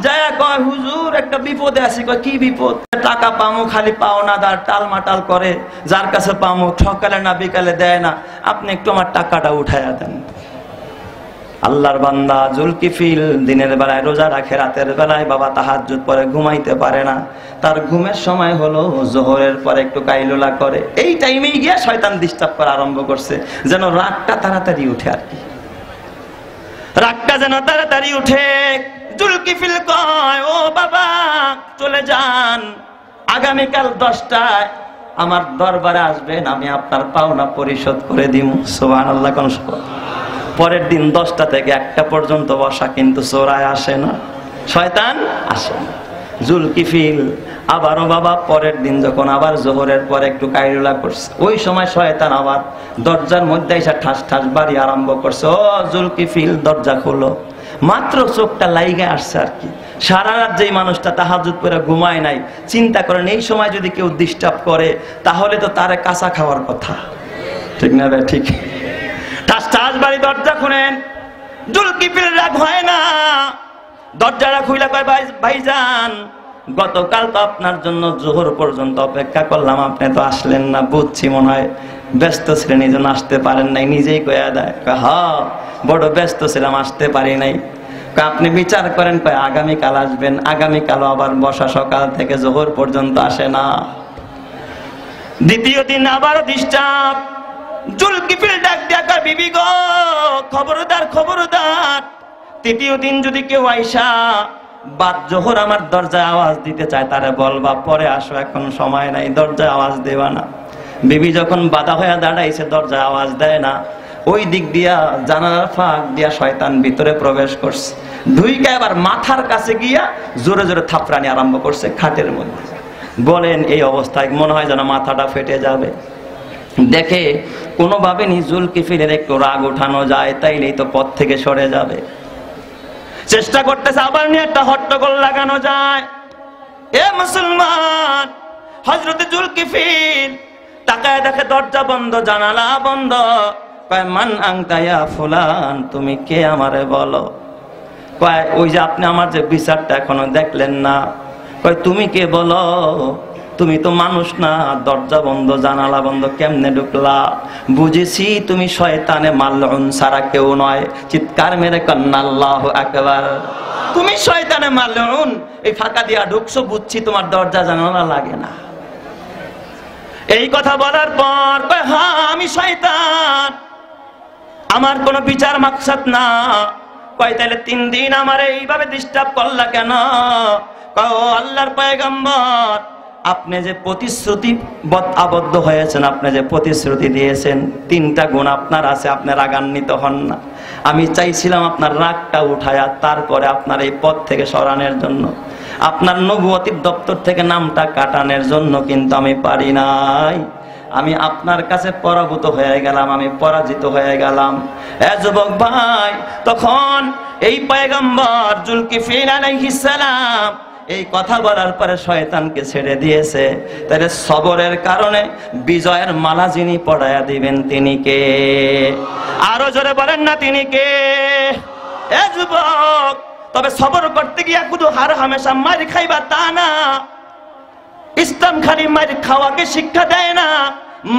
যায়া কয় হুজুর একটা বিপদে আছি। কয় কি বিপদ? টাকা পামু খালি পাওনাদার টালমাটাল করে, যার কাছে পামু সকালে না বিকালে দেয় না, আপনি একটু আমার টাকাটা উঠাইয়া দেন। আল্লাহর বান্দা জুলকিফিল দিনের বেলায় রোজা রাখে, রাতের বেলায় বাবা তাহাজ্জুদ পরে ঘুমাইতে পারে না। তার ঘুমের সময় হলো জোহরের পরে একটু কাইলুলা করে। এই টাইমেই গিয়া শয়তান ডিস্টার্ব করা আরম্ভ করছে, যেন রাতটা তাড়াতাড়ি উঠে আর কি, রাতটা যেন তাড়াতাড়ি উঠে। জুলকিফিল কয় ও বাবা চলে যান, আগামীকাল 10টায় আমার দরবারে আসবেন, আমি আপনার পাওনা পরিশোধ করে দিব। সুবহানাল্লাহ। কোন পরের দিন 10টা থেকে 1টা পর্যন্ত বসা, কিন্তু চোরায় আসে না, শয়তান আসে না। জুলকিফিল আবারও বাবা পরের দিন যখন আবার জোহরের পরে একটু কাইলুলা করছে, ওই সময় শয়তান আবার দরজার মধ্যে এসে ঠাস ঠাস বাড়ি আরম্ভ করছে। ও জুলকিফিল দরজা খোলো। মাত্র চোখটা লাইগে আসছে আর কি। সারা রাত যেই মানুষটা তাহাজ্জুদ পড়ে ঘুমায় নাই, চিন্তা করেন এই সময় যদি কেউ ডিস্টার্ব করে তাহলে তো তারে কাঁচা খাওয়ার কথা, ঠিক না ভাই? ঠিক। ঠাস ঠাস বাড়ি দরজা খুলেন। জুলকিফিল রাগ হয় না, দরজাটা খুইলা কয় ভাইজান গতকাল তো আপনার জন্য জোহর পর্যন্ত অপেক্ষা করলাম, আপনি তো আসলেন না, বুঝছি মনে হয় ব্যস্ত ছিলেন এই জন্য আসতে পারেন নাই। নিজেই কয়া দেয় হ্যাঁ বড় ব্যস্ত ছিলাম আসতে পারি নাই। আপনি বিচার করেন কয় আগামীকাল আসবেন, আগামীকালও আবার বসা সকাল থেকে জোহর পর্যন্ত আসে না। দ্বিতীয় দিন আবারও ডিস্টার্ব। জুলকিফিল ডাক দিয়া কয় বিবি গো খবরদার খবরদার, তৃতীয় দিন যদি কেউ আইসা বাদ জোহর আমার দরজায় আওয়াজ দিতে চায় তারে বলবা পরে আসো, এখন সময় নাই, দরজায় আওয়াজ দেবা না। বিবি যখন বাধা হয়ে দাঁড়াইছে, দরজায় আওয়াজ দেয় না, ওই দিক দিয়া জানালার ফাঁক দিয়া শয়তান ভিতরে প্রবেশ করছে। ঢুইকা এবার মাথার কাছে গিয়া জোরে জোরে থাপড়ানি আরম্ভ করছে খাটের মধ্যে। বলেন এই অবস্থায় মনে হয় যেন মাথাটা ফেটে যাবে। দেখে কোনোভাবে জুলকিফিলের একটু রাগ উঠানো যায়, তাইলেই তো পথ থেকে সরে যাবে। চেষ্টা করতেছে আবার নিয়ে একটা হট্টগোল লাগানো যায়। এ মুসলমান, হযরতে জুলকিফিল তাকায় দেখে দরজা বন্ধ, জানালা বন্ধ। কয় মান আনতা ইয়া ফুলান, তুমি কে আমারে বলো? কয় ওই যে আপনি আমার যে বিচারটা এখনো দেখলেন না। কয় তুমি কে বলো? তুমি তো মানুষ না, দরজা বন্ধ জানালা বন্ধ, কেমনে ঢুকলা? বুঝেছি তুমি শয়তানে মালউন ছাড়া কেউ নয়। চিৎকার মেরে কন্না আল্লাহু আকবার। তুমি শয়তানে মালউন, এই ফাঁকা দিয়া ঢুকছো, বুঝছি তোমার দরজা জানালা লাগে না। এই কথা বলার পর কয় হ্যাঁ আমি শয়তান, আমার কোনো বিচার মাকসাদ না। কয় তাহলে 3 দিন আমার এইভাবে ডিস্টার্ব করলা কেন? কয় ও আল্লাহর পয়গম্বর, আপনি যে প্রতিশ্রুতি আবদ্ধ হয়েছেন, আপনি যে প্রতিশ্রুতি দিয়েছেন 3টা গুণ আপনার আছে, আপনি রাগান্বিত হন না। আমি চাইছিলাম আপনার রাগটা উঠায়া তারপরে আপনার এই পথ থেকে সরানোর জন্য, আপনার নবুয়তির দপ্তর থেকে নামটা কাটানোর জন্য, কিন্তু আমি পারি নাই। আমি আপনার কাছে পরাভূত হয়ে গেলাম, আমি পরাজিত হয়ে গেলাম। এ যুবক ভাই, তখন এই পয়গম্বর জুলকিফিল আলাইহিস সালাম এই কথা বলার পরে শয়তানকে ছেড়ে দিয়েছে। তাহলে সবরের কারণে বিজয়ের মালা যিনি পড়ায়া দিবেন তিনি কে? আরো জোরে বলেন না তিনি কে? এ যুবক, তবে সবর করতে গিয়া শুধু হার হামেশা মার খাইবা তা না। ইসলাম খালি মার খাওয়াকে শিক্ষা দেয় না,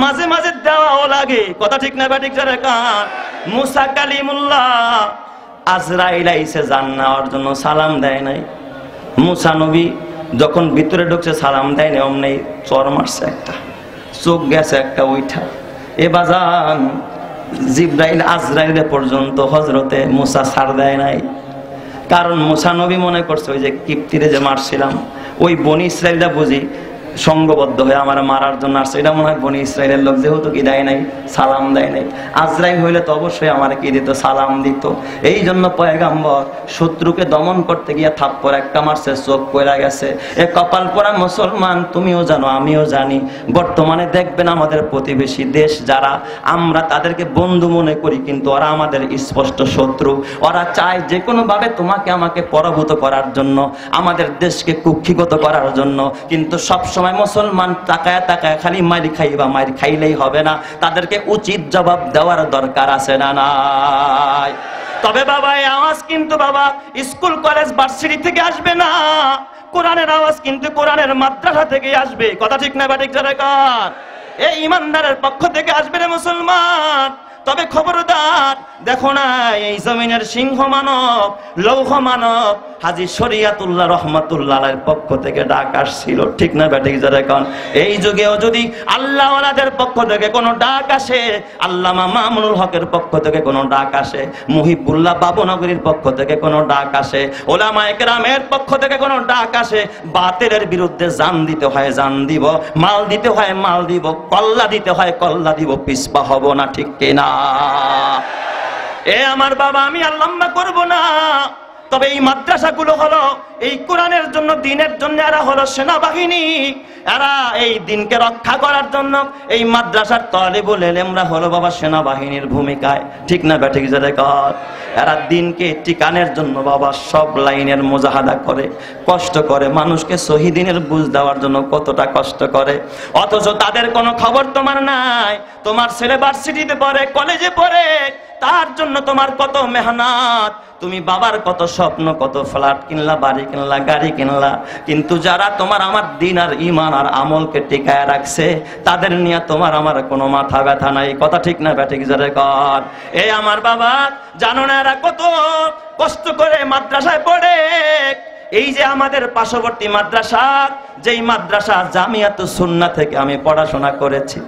মাঝে মাঝে দেওয়াও লাগে। কথা ঠিক না ঠিক জোরে কান। মুসা কালিমুল্লাহ আজরাইল আইছে জান নেওয়ার জন্য, সালাম দেয় নাই। মুসা নবী যখন ভিতরে ঢুকছে সালাম দেয় না, অমনি চর মারছে একটা, চোখ গেছে একটা উইঠা। এ বাজান জিব্রাইল আজরাইল পর্যন্ত হযরতে মুসা ছাড় দেয় নাই। কারণ মুসা নবী মনে করছে ওই যে কিপ্তিরে যে মারছিলাম, ওই বনি ইসরাইলরা বুঝি সংঘবদ্ধ হয়ে আমার মারার জন্য আসছে। এটা মনে হয় বনি ইসরায়েলের লোক, যেহেতু কি দেয় নাই, সালাম দেয় নাই। আজরাইল হইলে তো অবশ্যই আমার কি দিত, সালাম দিত। এই জন্য পয়গাম্বর শত্রুকে দমন করতে গিয়ে থাপ্পড় একটা মারছে, চোখ পড়ে গেছে। এ কপাল পোড়া মুসলমান, তুমিও জানো আমিও জানি, বর্তমানে দেখবেন আমাদের প্রতিবেশী দেশ যারা, আমরা তাদেরকে বন্ধু মনে করি, কিন্তু ওরা আমাদের স্পষ্ট শত্রু। ওরা চায় যে কোনো ভাবে তোমাকে আমাকে পরাভূত করার জন্য, আমাদের দেশকে কুক্ষিগত করার জন্য। কিন্তু সব সময় মুসলমান তাকায় তাকায় খালি মারি খাইবা, মারি খাইলেই হবে না, তাদেরকে উচিত জবাব দেওয়ার দরকার আছে না নাই? তবে বাবা এই আওয়াজ কিন্তু বাবা স্কুল কলেজ ভার্সিটি থেকে আসবে না, কোরআনের আওয়াজ কিন্তু কোরআনের মাদ্রাসা থেকে আসবে। কথা ঠিক না বাটিক যারা কার? এই ইমানদারের পক্ষ থেকে আসবে রে মুসলমান। তবে খবরদার, দেখো না এই জমিনের সিংহ মানব, লৌহ মানব হাজী শরিয়াতুল্লাহ রহমাতুল্লাহর পক্ষ থেকে ডাক আসছিল, ঠিক না ব্যাটিক যারা এখন? এই যুগেও যদি আল্লাহ ওয়ালাদের পক্ষ থেকে কোনো ডাক আসে, আল্লামা মামুনুল হকের পক্ষ থেকে কোনো ডাক আসে, মুহিবুল্লাহ বাবুনগরীর পক্ষ থেকে কোনো ডাক আসে, ওলামায়ে কেরামের পক্ষ থেকে কোনো ডাক আসে, বাতিলের বিরুদ্ধে জান দিতে হয় জান দিব, মাল দিতে হয় মাল দিব, কল্লা দিতে হয় কল্লা দিব, পিছপা হব না, ঠিক কিনা? এ আমার বাবা, আমি আর লম্বা করবো না। তবে এই মাদ্রাসাগুলো হলো এই কোরআনের জন্য, দিনের জন্য এরা হলো সেনাবাহিনী। এরা এই দিনকে রক্ষা করার জন্য এই মাদ্রাসার তালিবুল ইলমরা হলো বাবা সেনাবাহিনীর ভূমিকায়, ঠিক না ব্যাঠিক যারা কর? এরা দিনকে টিকানোর জন্য বাবা সব লাইনের মুজাহাদা করে, কষ্ট করে, মানুষকে শহীদিনের বুঝ দেওয়ার জন্য কতটা কষ্ট করে। অথচ তাদের কোনো খবর তোমার নাই। তোমার ছেলে ভার্সিটিতে পড়ে, কলেজে পড়ে, তার জন্য তোমার কত মেহনত, তুমি বাবার কত স্বপ্ন, কত ফ্ল্যাট কিনলা, বাড়ি কিনলা, গাড়ি কিনলা, কিন্তু যারা তোমার আমার দিন আর ঈমান আর আমলকে টিকায় রাখছে, তাদের নিয়ে তোমার আমার কোনো মাথা ব্যথা নাই। কথা ঠিক না ব্যাঠিক যারা কর? এ আমার বাবা, জানো না এরা কত কষ্ট করে মাদ্রাসায় পড়ে। এই যে আমাদের পার্শ্ববর্তী মাদ্রাসা, যেই মাদ্রাসা জামিয়াতুস সুন্নাহ থেকে আমি পড়াশোনা করেছি,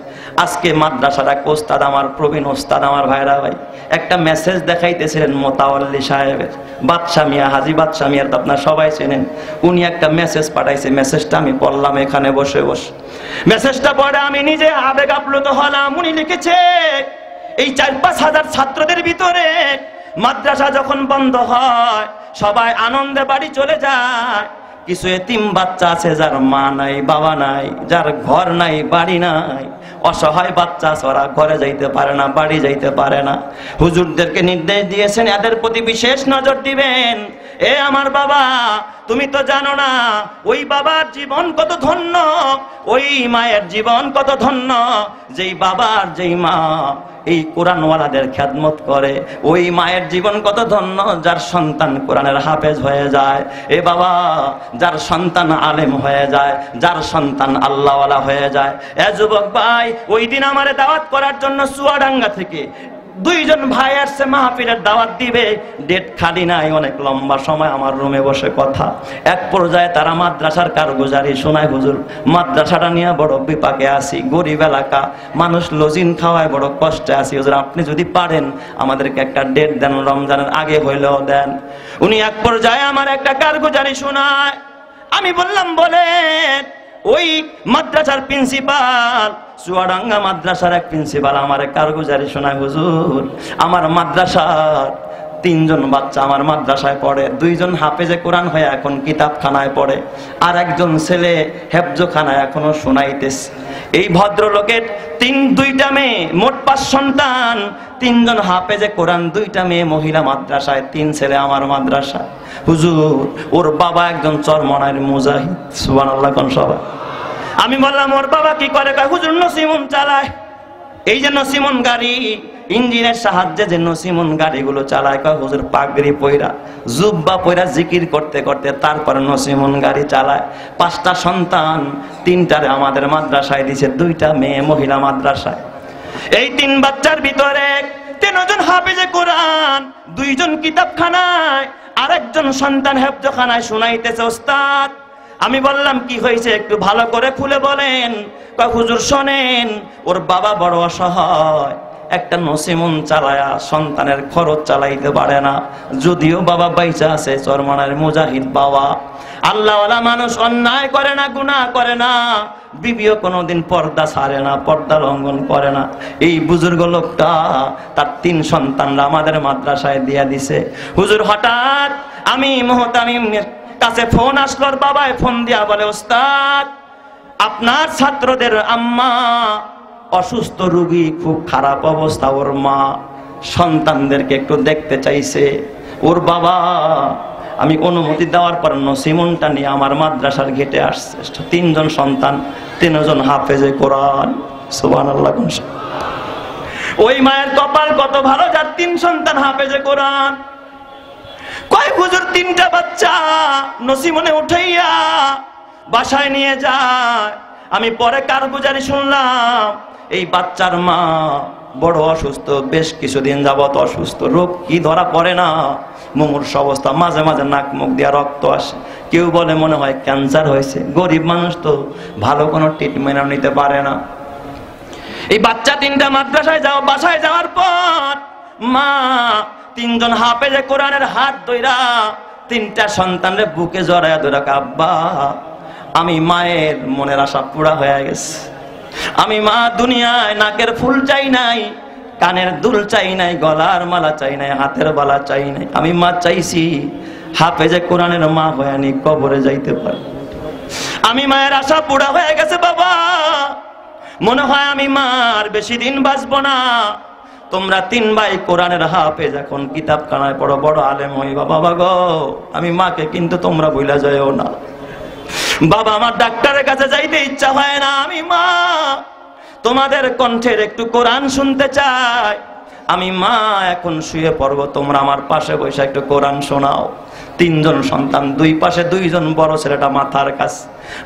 আজকে মাদ্রাসাটা ওস্তাদ আমার, প্রবীণ ওস্তাদ আমার ভাইরা ভাই একটা মেসেজ দেখাইতেছিলেন মোতাওয়াল্লি সাহেবের, বাদশা মিয়া, হাজী বাদশা মিয়ার তো আপনার সবাই চেনেন। উনি একটা মেসেজ পাঠাইছে, মেসেজটা আমি পড়লাম এখানে বসে বসে। মেসেজটা পড়ে আমি নিজে আবেগ আপ্লুত হলাম। উনি লিখেছে, এই 4-5 হাজার ছাত্রদের ভিতরে মাদ্রাসা যখন বন্ধ হয় সবাই আনন্দে বাড়ি চলে যায়। কিছু এতিম বাচ্চা আছে যার মা নাই, বাবা নাই, যার ঘর নাই, বাড়ি নাই, অসহায় বাচ্চা আছে, ওরা ঘরে যাইতে পারে না, বাড়ি যাইতে পারে না। হুজুরদেরকে নির্দেশ দিয়েছেন এদের প্রতি বিশেষ নজর দিবেন। এ আমার বাবা, তুমি তো জানো না ওই বাবার জীবন কত ধন্য, ওই মায়ের জীবন কত ধন্য, যেই বাবার যেই মা এই কোরআনওয়ালাদের খেদমত করে। ওই মায়ের জীবন কত ধন্য যার সন্তান কোরআনের হাফেজ হয়ে যায়। এ বাবা, যার সন্তান আলেম হয়ে যায়, যার সন্তান আল্লাহওয়ালা হয়ে যায়। এ যুবক ভাই, ওই দিন আমারে দাওয়াত করার জন্য চুয়াডাঙ্গা থেকে 2 জন ভাই আসছে, মাহফিলের দাওয়াত দিবে, ডেট খালি নাই। অনেক লম্বা সময় আমার রুমে বসে কথা। এক পর্যায়ে তারা মাদ্রাসার কারগুজারি শোনায়, হুজুর মাদ্রাসাটা নিয়ে বড় বিপাকে আছি, গরিব এলাকা, মানুষ লজিন খাওয়ায়, বড় কষ্টে আছি, হুজুর আপনি যদি পারেন আমাদেরকে একটা ডেট দেন, রমজানের আগে হইলেও দেন। উনি এক পর্যায়ে আমার একটা কারগুজারি শোনায়। আমি বললাম বলেন। ওই মাদ্রাসার প্রিন্সিপাল, চুয়াডাঙ্গা মাদ্রাসার এক প্রিন্সিপাল আমার কারগুজারি শোনায়, হুজুর আমার মাদ্রাসার 3 জন বাচ্চা আমার মাদ্রাসায় পড়ে, 2 জন হাফেজে কোরআন হয়ে এখন কিতাবখানায় পড়ে, আর একজন ছেলে হেফজখানায় এখনো শোনাইতেছে। এই ভদ্রলোকের 2টা মেয়ে, মোট 5 সন্তান, 3 জন হাফেজে কোরআন, 2টা মেয়ে মহিলা মাদ্রাসায়, 3 ছেলে আমার মাদ্রাসা। হুজুর ওর বাবা একজন চরমনাইয়ের মুজাহিদ, সুবহানাল্লাহ কোন সবাই। আমি বললাম ওর বাবা কি করে? হুজুর নসিমন চালায়। এই যে নসিমন গাড়ি, ইঞ্জিনের সাহায্যে যে নসিমন গাড়িগুলো চালায়, হুজুর পাগড়ি পয়রা, জুব্বা পয়রা জিকির করতে করতে তারপরে নসিমন গাড়ি চালায়। 5টা সন্তান, 3টারে আমাদের মাদ্রাসায় দিছে, 2টা মেয়ে মহিলা মাদ্রাসায়। এই 3 বাচ্চার ভিতরে 3 জন হাফেজে কোরআন, 2 জন কিতাবখানায়, আরেকজন সন্তান হেফজখানায় শোনাইতেছে ওস্তাদ। আমি বললাম কি হয়েছে একটু ভালো করে খুলে বলেন। হুজুর শোনেন, ওর বাবা বড় অসহায়, একটা নসিমন চালায়া সন্তানের খরচ চালাইতে পারে না, যদিও বাবা বাইচা আছে, চরমনার মুজাহিদ বাবা। আল্লাহওয়ালা মানুষ অন্যায় করে না, গুনাহ করে না, বিবিও কোনোদিন পর্দা ছাড়ে না, পর্দা লঙ্ঘন করে না। এই বুজুর্গ লোকটা তার 3 সন্তানরা আমাদের মাদ্রাসায় দিয়া দিছে। হুজুর হঠাৎ আমি মুহতামিমের কাছে ফোন আসলো, বাবায় ফোন দিয়া বলে, ওস্তাদ আপনার ছাত্রদের আম্মা অসুস্থ রোগী, খুব খারাপ অবস্থা, ওর মা সন্তানদেরকে একটু দেখতে চাইছে। ওর বাবা, আমি অনুমতি দেওয়ার পর নসিমনটা নিয়ে আমার মাদ্রাসার গেটে আসছে। 3 জন সন্তান, 3 জন হাফেজে কোরআন। সুবহানাল্লাহ। ওই মায়ের কপাল কত ভালো, যার 3 সন্তান হাফেজে কোরআন। কয় হুজুর 3টা বাচ্চা নসিমনে উঠাইয়া বাসায় নিয়ে যায়। আমি পরে কারগুজারি শুনলাম এই বাচ্চার মা বড় অসুস্থ, বেশ কিছুদিন যাবত অসুস্থ। রোগ কি ধরা পড়ে না, মুমূর্ষু অবস্থা, মাঝে মাঝে নাক মুখ দিয়ে রক্ত আসে। কেউ বলে মনে হয় ক্যান্সার হয়েছে। গরিব মানুষ তো ভালো কোনো ট্রিটমেন্ট নিতে পারে না। এই বাচ্চা 3টা মাদ্রাসায় যাও, বাসায় যাওয়ার পর মা 3 জন হাফেজে কোরআনের হাত ধইরা 3টা সন্তানের বুকে জড়ায়া ধরা, আব্বা আমি মায়ের মনের আশা পুরা হয়ে গেছে। আমি মা দুনিয়ায় নাকের ফুল চাই নাই, কানের দুল চাই নাই, গলার মালা চাই নাই, হাতের বালা চাই নাই। আমি মা চাইছি হাফেজে কোরআনের মা হয়ানি কবরে যাইতে পারে। আমি মায়ের আশা পুরা হয়ে গেছে বাবা। মনে হয় আমি মার বেশি দিন বাঁচবো না। তোমরা 3 ভাই কোরআনের হাফেজ, এখন কিতাব খানায় পড়ো, বড় আলেম হইবা। বাবা গো, আমি মাকে কিন্তু তোমরা ভুলা যায়ও না। বাবা আমার ডাক্তারের কাছে যাইতে ইচ্ছা হয় না। আমি মা তোমাদের কণ্ঠের একটু কোরআন শুনতে চাই। আমি মা এখন শুয়ে পড়বো, তোমরা আমার পাশে বসে একটু কোরআন শোনাও। 3 জন সন্তান, 2 পাশে 2 জন। বড় ছেলেটা মাথার কাছে,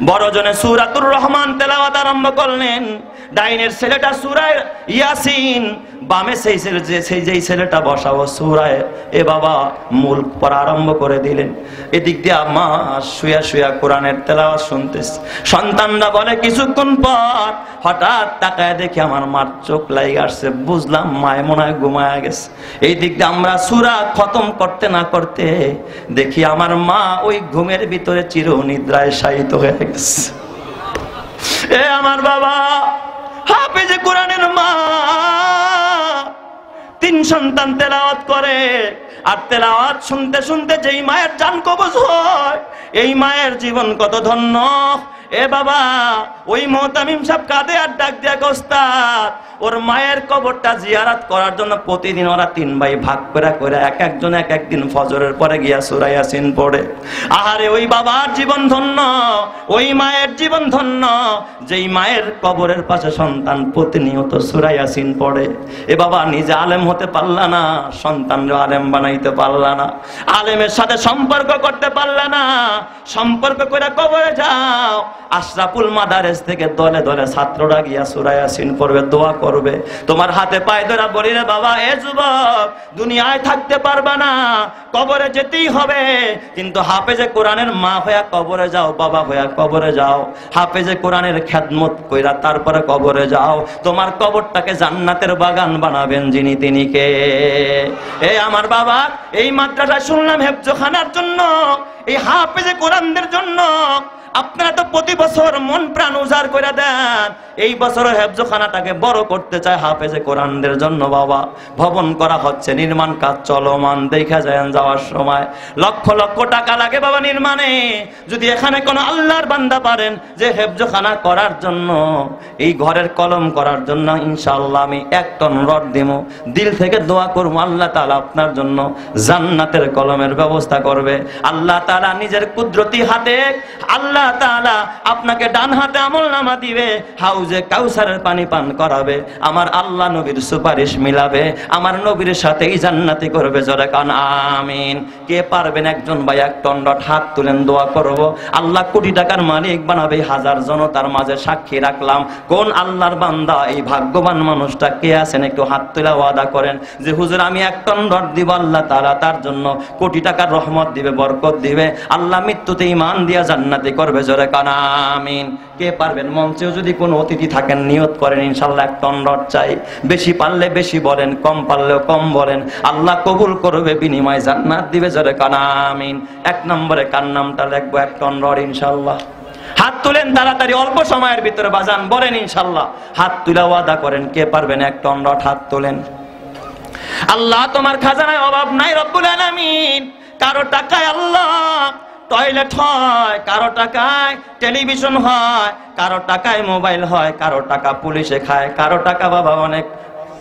বড় জনে সূরাতুর রহমান তেলাওয়াত আরম্ভ করলেন। ডাইনের ছেলেটা সূরা ইয়াসিন, বামে যেই ছেলেটা বসাবো সূরায়ে এ বাবা মুলক পড়া আরম্ভ করে দিলেন। এদিক দিয়ে মা শুয়া শুয়া কোরআনের তেলাওয়াত শুনতেছে। সন্তানরা বলে কিছুক্ষণ পর হঠাৎ তাকায় দেখি আমার মার চোখ লাগি আসছে। বুঝলাম মায় মনে হয় ঘুমায়া গেছে। এই দিক দিয়ে আমরা সূরা খতম করতে না করতে দেখি আমার মা ওই ঘুমের ভিতরে চিরনিদ্রায় শায়িত হয়ে গেছে। এ আমার বাবা হাফেজে কোরআনের মা, 3 সন্তান তেলাওয়াত করে। আর তেলাওয়াত শুনতে শুনতে যেই মায়ের জান কবজ হয়, এই মায়ের জীবন কত ধন্য। এ বাবা, ওই মুহতামিম সাহেব কাঁদে আর ডাক দিয়া, ওস্তাদ ওর মায়ের কবরটা জিয়ারত করার জন্য প্রতিদিন ওরা 3 ভাই ভাগ করে এক একজন এক একদিন ফজরের পরে গিয়া সূরা ইয়াসিন পড়ে। আহারে ওই বাবার জীবন ধন্য, ওই মায়ের জীবন ধন্য, যেই মায়ের কবরের পাশে সন্তান প্রতিনিয়ত সূরা ইয়াসিন পড়ে। এ বাবা নিজে আলেম হতে পারলা না, সন্তানরে আলেম বানাইতে পারলা না, আলেমের সাথে সম্পর্ক করতে পারলা না। সম্পর্ক করে কবরে যাও। আশরাফুল মাদারেস থেকে দলে দলে ছাত্ররা গিয়া সূরা ইয়াসিন পড়বে, দোয়া করবে। তোমার হাতে পায়ে ধরা বলি রে বাবা, এ যুবক দুনিয়ায় থাকতে পারবা না, কবরে যেতেই হবে। কিন্তু হাফেজে কোরআনের মা হইয়া কবরে যাও, বাবা হইয়া কবরে যাও। হাফেজে কোরআনের খেদমত কইরা তারপরে কবরে যাও। তোমার কবরটাকে জান্নাতের বাগান বানাবেন যিনি, তিনি কে? এ আমার বাবা, এই মাদ্রাসায় শুনলাম হেফজখানার জন্য, এই হাফেজে কোরআনদের জন্য আপনারা তো প্রতি বছর মন প্রাণ উজাড় করে দেন। এই বছর হেফজখানাটাকে বড় করতে চায় হাফেজে কোরআনদের জন্য। বাবা ভবন করা হচ্ছে, নির্মাণ কাজ চলমান, দেখা যায় যাওয়ার সময় লক্ষ লক্ষ টাকা লাগে বাবা নির্মাণে। যদি এখানে কোনো আল্লাহর বান্দা পারেন যে হেফজখানা করার জন্য, এই ঘরের কলম করার জন্য, ইনশাআল্লাহ আমি 1 টন রড দিব। দিল থেকে দোয়া করবো, আল্লাহ তাআলা আপনার জন্য জান্নাতের কলমের ব্যবস্থা করবে। আল্লাহ তাআলা নিজের কুদরতি হাতে, আল্লাহ তাআলা আপনাকে ডান হাতে আমলনামা দিবে, হাউজে কাউসারের পানি পান করাবে, আমার আল্লাহ নবীর সুপারিশ মিলাবে, আমার নবীর সাথেই জান্নাতি করবে। জোরে কান আমিন। কে পারবেন একজন ভাই 1 টন রড হাত তুলেন, দোয়া করব আল্লাহ কোটি টাকার মালিক বানাবে। হাজার জনতার মাঝে সাক্ষী রাখলাম, কোন আল্লাহর বান্দা এই ভাগ্যবান মানুষটা কে আছেন? একটু হাত তুলে ওয়াদা করেন যে হুজুর আমি 1 টন রড দিব, আল্লাহ তাআলা তার জন্য কোটি টাকার রহমত দিবে, বরকত দিবে, আল্লাহ মৃত্যুতে ঈমান দিয়া জান্নাতি করবে। করবে, জোরে কান আমিন। কে পারবেন? মঞ্চেও যদি কোনো অতিথি থাকেন নিয়ত করেন ইনশাআল্লাহ 1 টন রড চাই। বেশি পারলে বেশি বলেন, কম পারলেও কম বলেন, আল্লাহ কবুল করবে, বিনিময় জান্নাত দিবে, জোরে কান আমিন। 1 নম্বরে কার নামটা লিখবো? 1 টন রড ইনশাআল্লাহ। হাত তুলেন তাড়াতাড়ি, অল্প সময়ের ভিতরে বাজান, বলেন ইনশাআল্লাহ। হাত তুলে ওয়াদা করেন, কে পারবেন 1 টন রড? হাত তোলেন। আল্লাহ তোমার খাজানায় অভাব নাই রব্বুল আলামিন। কারো টাকায় আল্লাহ টয়লেট হয়, কারো টাকায় টেলিভিশন হয়, কারো টাকায় মোবাইল হয়, কারো টাকা পুলিশে খায়, কারো টাকা বাবা অনেক